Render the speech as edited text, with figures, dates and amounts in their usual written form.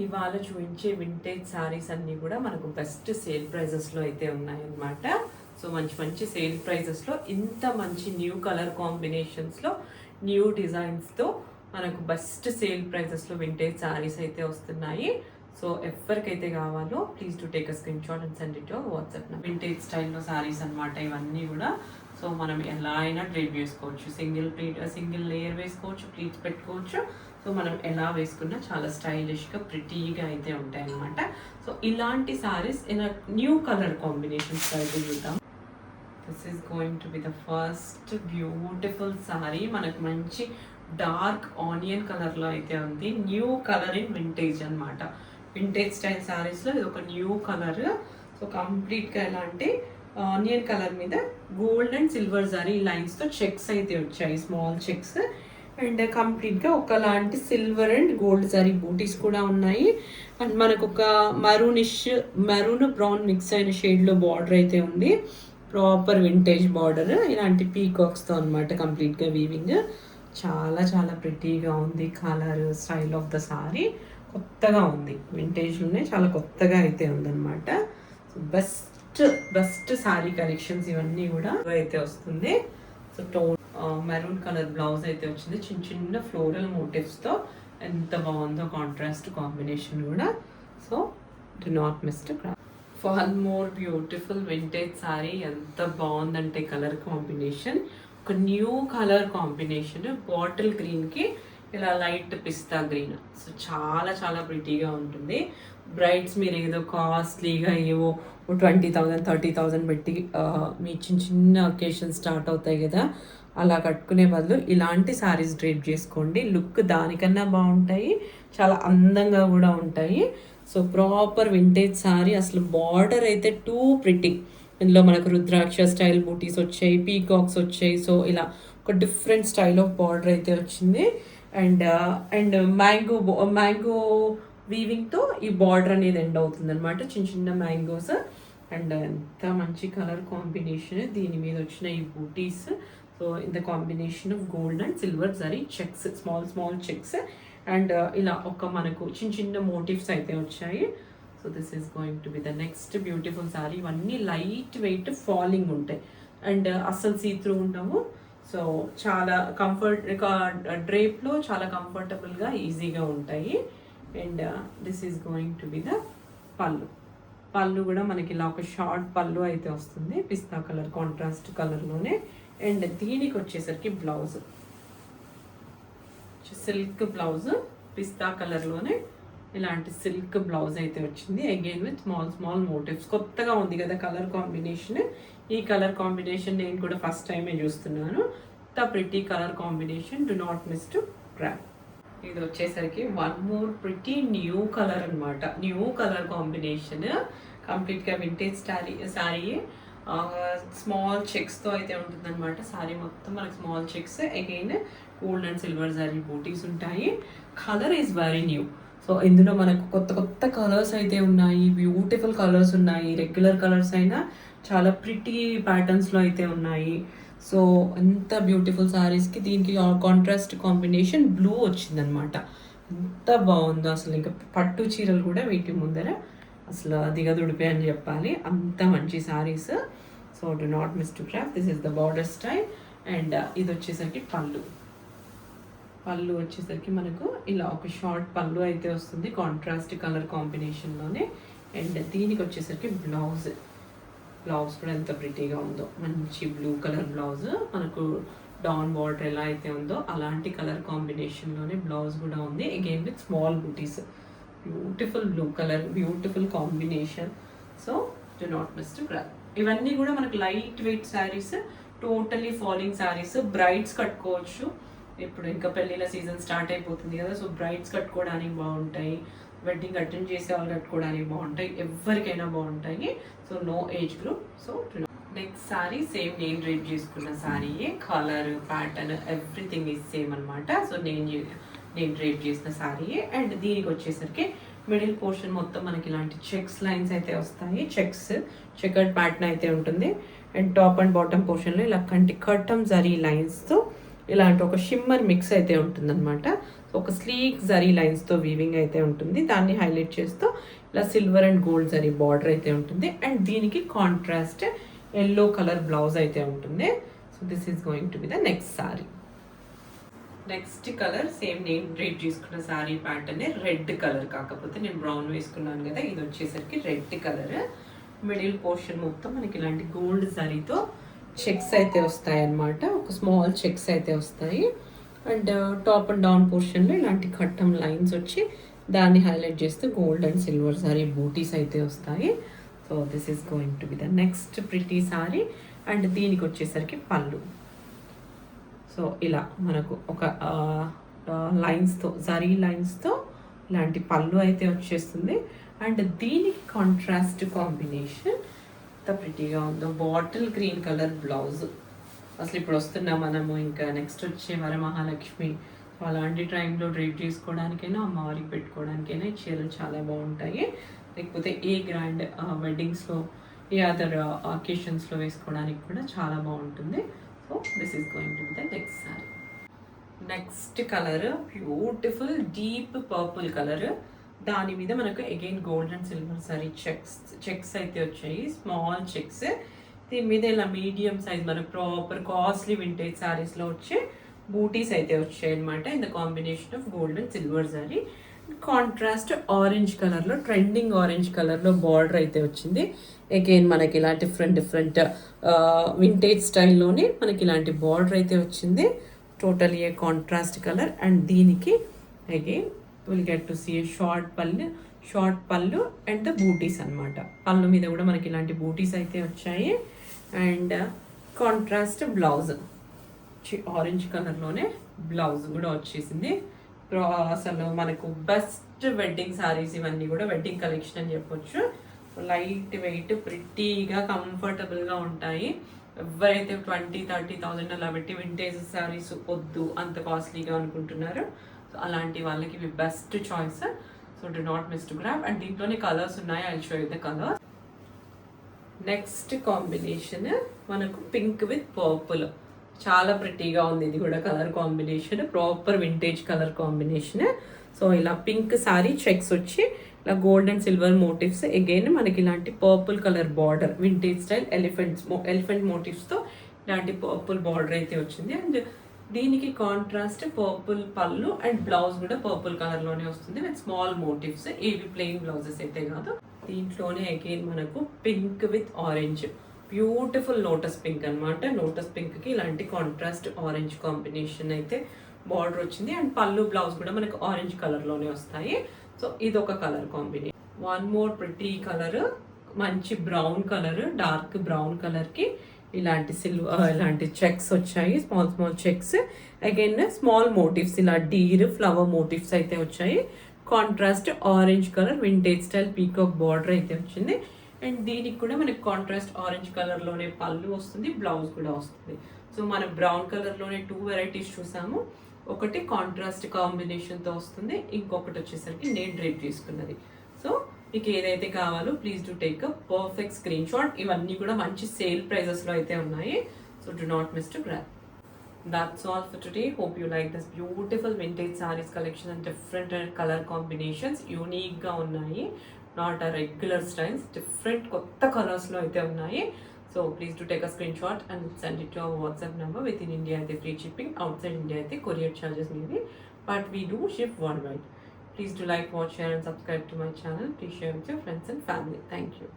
ఇవాళ చూపించే వింటేజ్ శారీస్ అన్నీ కూడా మనకు బెస్ట్ సేల్ ప్రైజెస్లో అయితే ఉన్నాయన్నమాట. సో మంచి మంచి సేల్ ప్రైజెస్లో ఇంత మంచి న్యూ కలర్ కాంబినేషన్స్లో న్యూ డిజైన్స్తో మనకు బెస్ట్ సేల్ ప్రైజెస్లో వింటేజ్ శారీస్ అయితే వస్తున్నాయి. సో ఎవరికైతే కావాలో please to take a screen shot and send it to WhatsApp. Vintage స్టైల్లో శారీస్ అనమాట ఇవన్నీ కూడా. సో మనం ఎలా అయినా డ్రేప్ చేసుకోవచ్చు, సింగిల్ లేయర్ వేసుకోవచ్చు, ప్లీట్స్ పెట్టుకోవచ్చు. సో మనం ఎలా వేసుకున్నా చాలా స్టైలిష్గా ప్రిటీగా అయితే ఉంటాయి అన్నమాట. సో ఇలాంటి saris in new colour combinations అయితే చూద్దాం. This is going to be the first beautiful sari. మనకు మంచి డార్క్ ఆనియన్ కలర్లో అయితే ఉంది. న్యూ కలర్ ఇన్ వింటేజ్ అనమాట. వింటేజ్ స్టైల్ శారీస్లో ఇది ఒక న్యూ కలర్. సో కంప్లీట్గా ఎలా అంటే ఆనియన్ కలర్ మీద గోల్డ్ అండ్ సిల్వర్ జరీ లైన్స్తో చెక్స్ అయితే వచ్చాయి, స్మాల్ చెక్స్. అండ్ కంప్లీట్గా ఒకలాంటి సిల్వర్ అండ్ గోల్డ్ జరీ బూటీస్ కూడా ఉన్నాయి. అండ్ మనకు ఒక మెరూన్ బ్రౌన్ మిక్స్ అయిన షేడ్లో బార్డర్ అయితే ఉంది. ప్రాపర్ వింటేజ్ బార్డర్ ఇలాంటి పీకాక్స్తో అనమాట కంప్లీట్గా వీవింగ్. చాలా చాలా ప్రిటీగా ఉంది. Colour style of the sorry కొత్తగా ఉంది, వింటేజ్లోనే చాలా కొత్తగా అయితే ఉందన్నమాట. సో బెస్ట్ సారీ కలెక్షన్స్ ఇవన్నీ కూడా అయితే వస్తుంది. సో మెరూన్ కలర్ బ్లౌజ్ అయితే వచ్చింది, చిన్న చిన్న ఫ్లోరల్ మోటివ్స్తో. ఎంత బాగుందో కాంట్రాస్ట్ కాంబినేషన్ కూడా. So do not miss to crop for one more beautiful vintage sorry. ఎంత బాగుందంటే కలర్ కాంబినేషన్, ఒక న్యూ కలర్ కాంబినేషన్. బాటిల్ గ్రీన్కి ఇలా లైట్ పిస్తా గ్రీన్. సో చాలా చాలా ప్రిటీగా ఉంటుంది. బ్రైడ్స్ మీరు ఏదో కాస్ట్లీగా ఏవో 20,000 30,000 పెట్టి మీ చిన్న అకేషన్ స్టార్ట్ అవుతాయి కదా, అలా కట్టుకునే బదులు ఇలాంటి శారీస్ డ్రేప్ చేసుకోండి. లుక్ దానికన్నా బాగుంటాయి, చాలా అందంగా కూడా ఉంటాయి. So proper vintage sari. అసలు బార్డర్ అయితే టూ ప్రిటీ. ఇందులో మనకు రుద్రాక్ష స్టైల్ బూటీస్ వచ్చాయి, పీకాక్స్ వచ్చాయి. సో ఇలా ఒక డిఫరెంట్ స్టైల్ ఆఫ్ బార్డర్ అయితే వచ్చింది. అండ్ మ్యాంగో వీవింగ్తో ఈ బార్డర్ అనేది ఎండ్ అవుతుంది అనమాట, చిన్న చిన్న మ్యాంగోస్. అండ్ ఎంత మంచి కలర్ కాంబినేషన్, దీని మీద వచ్చిన ఈ బూటీస్. So in the combination of gold and silver zari checks, small checks. And ఇలా ఒక మనకు చిన్న చిన్న మోటివ్స్ అయితే వచ్చాయి. So this is going to be the next beautiful sari. ఇవన్నీ లైట్ వెయిట్ ఫాలింగ్ ఉంటాయి అండ్ అస్సలు సీత్రూ ఉండవు. సో చాలా డ్రేప్లో చాలా కంఫర్టబుల్గా ఈజీగా ఉంటాయి. And this is going to be the పళ్ళు కూడా మనకి ఇలా ఒక షార్ట్ పళ్ళు అయితే వస్తుంది, పిస్తా కలర్ కాంట్రాస్ట్ కలర్లోనే. అండ్ దీనికి వచ్చేసరికి బ్లౌజ్ సిల్క్ బ్లౌజ్, పిస్తా కలర్లోనే ఇలాంటి సిల్క్ బ్లౌజ్ అయితే వచ్చింది. Again with small motifs. కొత్తగా ఉంది కదా కలర్ కాంబినేషన్. ఈ కలర్ కాంబినేషన్ నేను కూడా ఫస్ట్ టైమే చూస్తున్నాను. The pretty colour combination, do not miss to grab. ఇది వచ్చేసరికి one more pretty new colour అనమాట. న్యూ కలర్ కాంబినేషన్, కంప్లీట్గా వింటేజ్ శారీ. స్మాల్ చెక్స్తో అయితే ఉంటుంది అనమాట శారీ మొత్తం. మనకి small checks, again gold and silver zari బూటీస్ ఉంటాయి. Colour is very new. So ఇందులో మనకు కొత్త కలర్స్ అయితే ఉన్నాయి, బ్యూటిఫుల్ కలర్స్ ఉన్నాయి. రెగ్యులర్ కలర్స్ అయినా చాలా ప్రిటీ ప్యాటర్న్స్లో అయితే ఉన్నాయి. సో ఎంత బ్యూటిఫుల్ శారీస్కి దీనికి కాంట్రాస్ట్ కాంబినేషన్ బ్లూ వచ్చిందనమాట. ఎంత బాగుందో అసలు. ఇంకా పట్టు చీరలు కూడా వీటి ముందర అసలు దిగదుడిపే అని చెప్పాలి, అంత మంచి saris. So do not miss to crop. This is the border style. And ఇది వచ్చేసరికి పళ్ళు వచ్చేసరికి మనకు ఇలా ఒక షార్ట్ పళ్ళు అయితే వస్తుంది కాంట్రాస్ట్ కలర్ కాంబినేషన్లోనే. అండ్ దీనికి వచ్చేసరికి బ్లౌజ్ కూడా ఎంత ప్రిటీగా ఉందో, మంచి బ్లూ కలర్ బ్లౌజ్. మనకు డాన్ బార్డర్ ఎలా అయితే ఉందో అలాంటి కలర్ కాంబినేషన్లోనే బ్లౌజ్ కూడా ఉంది. Again with small butis. Beautiful blue colour, beautiful combination. So do not miss to grab. ఇవన్నీ కూడా మనకు light weight saris, totally falling saris. Brides కట్టుకోవచ్చు. ఇప్పుడు ఇంకా పెళ్ళిళ్ళ సీజన్ స్టార్ట్ అయిపోతుంది కదా, సో బ్రైడ్స్ కట్టుకోవడానికి బాగుంటాయి, వెడ్డింగ్ అటెండ్ చేసే వాళ్ళు కట్టుకోవడానికి బాగుంటాయి, ఎవరికైనా బాగుంటాయి. So no age group. So next sari same నేను డ్రేప్ చేసుకున్న సారీయే. Colour, pattern, everything is same అనమాట. సో నేను డ్రేప్ చేసిన సారీయే. అండ్ దీనికి వచ్చేసరికి మిడిల్ పోర్షన్ మొత్తం మనకి ఇలాంటి చెక్స్ లైన్స్ అయితే వస్తాయి. చెకర్డ్ ప్యాటర్న్ అయితే ఉంటుంది. అండ్ టాప్ అండ్ బాటమ్ పోర్షన్లో ఇలా కట్టం జరీ లైన్స్తో ఇలాంటి ఒక షిమ్మర్ మిక్స్ అయితే ఉంటుందన్నమాట. ఒక స్లీక్ జరీ లైన్స్తో వీవింగ్ అయితే ఉంటుంది. దాన్ని హైలైట్ చేస్తూ ఇలా silver and gold zari border అయితే ఉంటుంది. అండ్ దీనికి కాంట్రాస్ట్ ఎల్లో కలర్ బ్లౌజ్ అయితే ఉంటుంది. So this is going to be the next sorry. Next colour same నేను డ్రేప్ చేసుకున్న సారీ ప్యాటర్న్ రెడ్ కలర్, కాకపోతే నేను బ్రౌన్ వేసుకున్నాను కదా, ఇది వచ్చేసరికి రెడ్ కలర్. మిడిల్ పోర్షన్ మొత్తం మనకి ఇలాంటి గోల్డ్ జరీతో చెక్స్ అయితే వస్తాయి అన్నమాట. ఒక స్మాల్ చెక్స్ అయితే వస్తాయి. అండ్ టాప్ అండ్ డౌన్ పోర్షన్లో ఇలాంటి కట్టం లైన్స్ వచ్చి దాన్ని హైలైట్ చేస్తే గోల్డ్ అండ్ సిల్వర్ సారీ బూటీస్ అయితే వస్తాయి. So this is going to be the next pretty sorry. And దీనికి వచ్చేసరికి పళ్ళు. సో ఇలా మనకు ఒక లైన్స్తో జరీ లైన్స్తో ఇలాంటి పళ్ళు అయితే వచ్చేస్తుంది. అండ్ దీనికి కాంట్రాస్ట్ కాంబినేషన్ ఎంత ప్రిటీగా ఉందో, బాటిల్ గ్రీన్ కలర్ బ్లౌజ్. అసలు ఇప్పుడు వస్తున్నాం మనము ఇంకా నెక్స్ట్ వచ్చే వరమహాలక్ష్మి, అలాంటి టైంలో డ్రేప్ చేసుకోవడానికైనా అమ్మవారికి పెట్టుకోవడానికైనా ఈ చీరలు చాలా బాగుంటాయి. లేకపోతే ఏ గ్రాండ్ వెడ్డింగ్స్లో ఏ అదర్ అకేషన్స్లో వేసుకోవడానికి కూడా చాలా బాగుంటుంది. So this is going to be the next sorry. Next colour beautiful deep purple colour. దాని మీద మనకు again gold and silver sorry checks అయితే వచ్చాయి, స్మాల్ చెక్స్. దీని మీద ఇలా మీడియం సైజ్ మనకు ప్రాపర్ కాస్ట్లీ వింటేజ్ సారీస్లో వచ్చే బూటీస్ అయితే వచ్చాయి అనమాట. In the combination of gold and silver sorry. Contrast orange కలర్లో, ట్రెండింగ్ ఆరెంజ్ కలర్లో బార్డర్ అయితే వచ్చింది. అగైన్ మనకి ఇలా డిఫరెంట్ వింటేజ్ స్టైల్లోనే మనకి ఇలాంటి బార్డర్ అయితే వచ్చింది. Total a contrast colour. And దీనికి again will get to see short పళ్ళు అండ్ ద బూటీస్ అనమాట. పళ్ళు మీద కూడా మనకి ఇలాంటి బూటీస్ అయితే వచ్చాయి. అండ్ కాంట్రాస్ట్ బ్లౌజ్ ఆరెంజ్ కలర్లోనే బ్లౌజ్ కూడా వచ్చేసింది. అసలు మనకు బెస్ట్ వెడ్డింగ్ సారీస్ ఇవన్నీ కూడా, వెడ్డింగ్ కలెక్షన్ అని చెప్పొచ్చు. లైట్ వెయిట్, ప్రిటీగా, కంఫర్టబుల్గా ఉంటాయి. ఎవరైతే 20,000-30,000 అలా పెట్టి వింటేజ్ సారీస్ వద్దు అంత కాస్ట్లీగా అనుకుంటున్నారు, సో అలాంటి వాళ్ళకి ఇవి best choice. So do not miss to grab. And దీంట్లోనే కలర్స్ ఉన్నాయి, I show you the colours. Next combination మనకు పింక్ విత్ పర్పుల్. చాలా ప్రిటీగా ఉంది ఇది కూడా colour combination, proper vintage colour combination. So ఇలా పింక్ సారీ చెక్స్ వచ్చి ఇలా gold and silver motifs. Again మనకి ఇలాంటి purple colour border, vintage style elephant మోటివ్స్తో ఇలాంటి పర్పుల్ బార్డర్ అయితే వచ్చింది. అండ్ దీనికి కాంట్రాస్ట్ పర్పుల్ పళ్ళు అండ్ బ్లౌజ్ కూడా పర్పుల్ కలర్లోనే వస్తుంది విత్ స్మాల్ మోటివ్స్. ఏవి ప్లెయిన్ బ్లౌజెస్ అయితే కాదు. దీంట్లోనే అగైన్ మనకు pink with orange, beautiful lotus pink అనమాట. లోటస్ పింక్కి ఇలాంటి కాంట్రాస్ట్ ఆరెంజ్ కాంబినేషన్ అయితే బార్డర్ వచ్చింది. అండ్ పళ్ళు బ్లౌజ్ కూడా మనకు ఆరెంజ్ కలర్లోనే వస్తాయి. సో ఇదొక colour combination. One more pretty colour, మంచి బ్రౌన్ కలర్, డార్క్ బ్రౌన్ కలర్కి ఇలాంటి చెక్స్ వచ్చాయి, small checks. Again small motifs, ఇలా డీర్ ఫ్లవర్ మోటివ్స్ అయితే వచ్చాయి. Contrast orange colour vintage style peacock border అయితే వచ్చింది. అండ్ దీనికి కూడా మనకి కాంట్రాస్ట్ ఆరెంజ్ కలర్లోనే పళ్ళు వస్తుంది, బ్లౌజ్ కూడా వస్తుంది. సో మనం బ్రౌన్ కలర్లోనే 2 వెరైటీస్ చూసాము. ఒకటి కాంట్రాస్ట్ కాంబినేషన్తో వస్తుంది, ఇంకొకటి వచ్చేసరికి నేను డ్రేప్ చేసుకున్నది. సో మీకు ఏదైతే కావాలో please do take a perfect screen shot. ఇవన్నీ కూడా మంచి సేల్ ప్రైజెస్లో అయితే ఉన్నాయి. So do not miss to grab. That's all for today. Hope you like this beautiful vintage sarees collection and different color combinations. Unique ga unnayi, not a regular styles, different kotta colors lo aithe unnayi. So please do take a screenshot and send it to our WhatsApp number. Within India aithe free shipping, outside India aithe courier charges maybe, but we do ship worldwide. Please do like, watch, share and subscribe to my channel. Please share with your friends and family. Thank you.